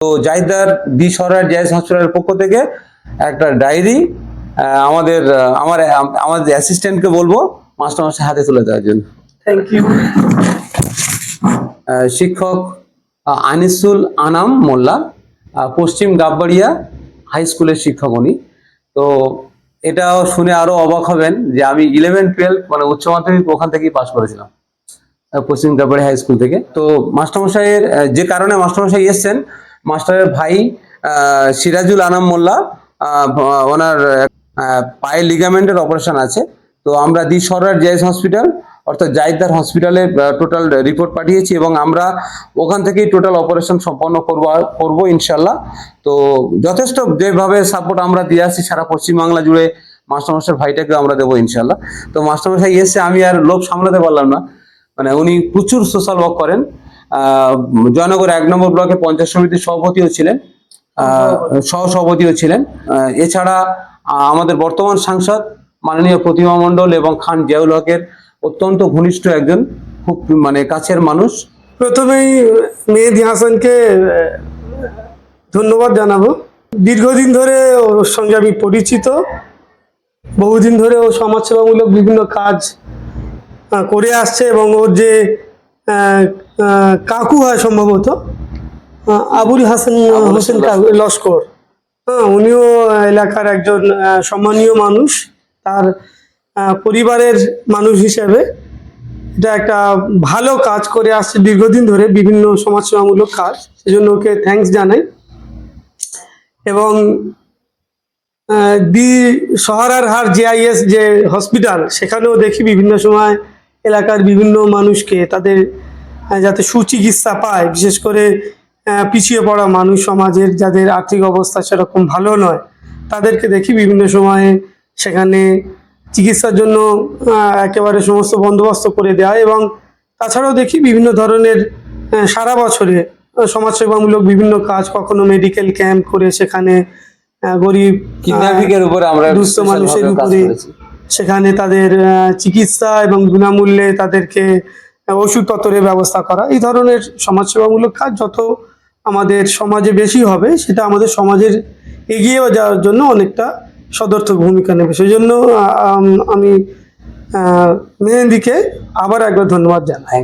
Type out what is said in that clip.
তো জাহিদার বি সরার জায়েজ হসপিটালের পক্ষ থেকে একটা ডায়েরি আমাদের আমাদের অ্যাসিস্ট্যান্টকে বলবো মাস্টারমশাই হাতে তুলে দেওয়ার জন্য। Thank you. শিক্ষক আনিসুল আনাম মোল্লা, পশ্চিম গাববাড়িয়া হাই স্কুলের শিক্ষক উনি। তো এটাও শুনে আরো অবাক হবেন যে আমি 11-12 মানে উচ্চ মাধ্যমিক ওখান থেকেই পাশ করেছিলাম, পশ্চিম গাববাড়িয়া হাই স্কুল থেকে। তো মাস্টারমশাইয়ের যে কারণে মাস্টারমশাই এসছেন, মাস্টারের ভাই সিরাজুল আনাম মোল্লা, ওনার পায়ের লিগামেন্টের অপারেশন আছে। তো আমরা দি সরার জায়েজ হসপিটাল অর্থাৎ জাহিদার হসপিটালে টোটাল রিপোর্ট পাঠিয়েছি এবং আমরা ওখান থেকেই টোটাল অপারেশন সম্পন্ন করবো ইনশাল্লাহ। তো যথেষ্ট যেভাবে সাপোর্ট আমরা দিয়ে আসছি সারা পশ্চিমবাংলা জুড়ে মাস্টারমশাইয়ের ভাইটাকে আমরা দেবো ইনশাল্লাহ। তো মাস্টারমশাই এসে আমি আর লোভ সামলাতে পারলাম না, মানে উনি প্রচুর সোশ্যাল ওয়ার্ক করেন। জয়নগর 1 নম্বর ব্লকে পঞ্চায়েত সমিতির সভাপতিও ছিলেন, সহসভাপতিও ছিলেন। এছাড়া আমাদের বর্তমান সাংসদ মাননীয় প্রতিমা মণ্ডল এবং খান জিয়াউল হকের অত্যন্ত ঘনিষ্ঠ একজন, খুব মানে কাছের মানুষ। প্রথমেই মেহেদী হাসানকে ধন্যবাদ জানাবো। দীর্ঘদিন ধরে ওর সঙ্গে আমি পরিচিত, বহুদিন ধরে ও সমাজসেবামূলক বিভিন্ন কাজ করে আসছে এবং ওর যে কাকু হয় সম্ভবত আবুল হাসান হোসেন লস্কর, উনিও এলাকার একজন সম্মানীয় মানুষ। তার পরিবারের মানুষ হিসেবে এটা একটা ভালো কাজ করে আসছে দীর্ঘদিন ধরে, বিভিন্ন সমাজসেবামূলক কাজ, সেজন্য ওকে থ্যাঙ্কস জানাই। এবং দি সহারার হার জেআইএস যে হসপিটাল, সেখানেও দেখি বিভিন্ন সময় এলাকার বিভিন্ন মানুষকে তাদের যাতে সুচিকিৎসা পায়, বিশেষ করে পিছিয়ে পড়া মানুষ সমাজের যাদের আর্থিক অবস্থা সেরকম ভালো নয়, তাদেরকে দেখি বিভিন্ন সময়ে সেখানে চিকিৎসার জন্য একেবারে সমস্ত বন্দোবস্ত করে দেওয়া। এবং তাছাড়াও দেখি বিভিন্ন ধরনের সারা বছরে সমাজসেবামূলক বিভিন্ন কাজ, কখনো মেডিকেল ক্যাম্প করে সেখানে গরিব উপরে আমরা দুস্থ মানুষের উপরে সেখানে তাদের চিকিৎসা এবং বিনামূল্যে তাদেরকে ওষুধপত্রের ব্যবস্থা করা। এই ধরনের সমাজসেবামূলক কাজ যত আমাদের সমাজে বেশি হবে, সেটা আমাদের সমাজের এগিয়ে যাওয়ার জন্য অনেকটা সদর্থক ভূমিকা নেবে। সেই জন্য আমি মেহেদীকে আবার একবার ধন্যবাদ জানাই।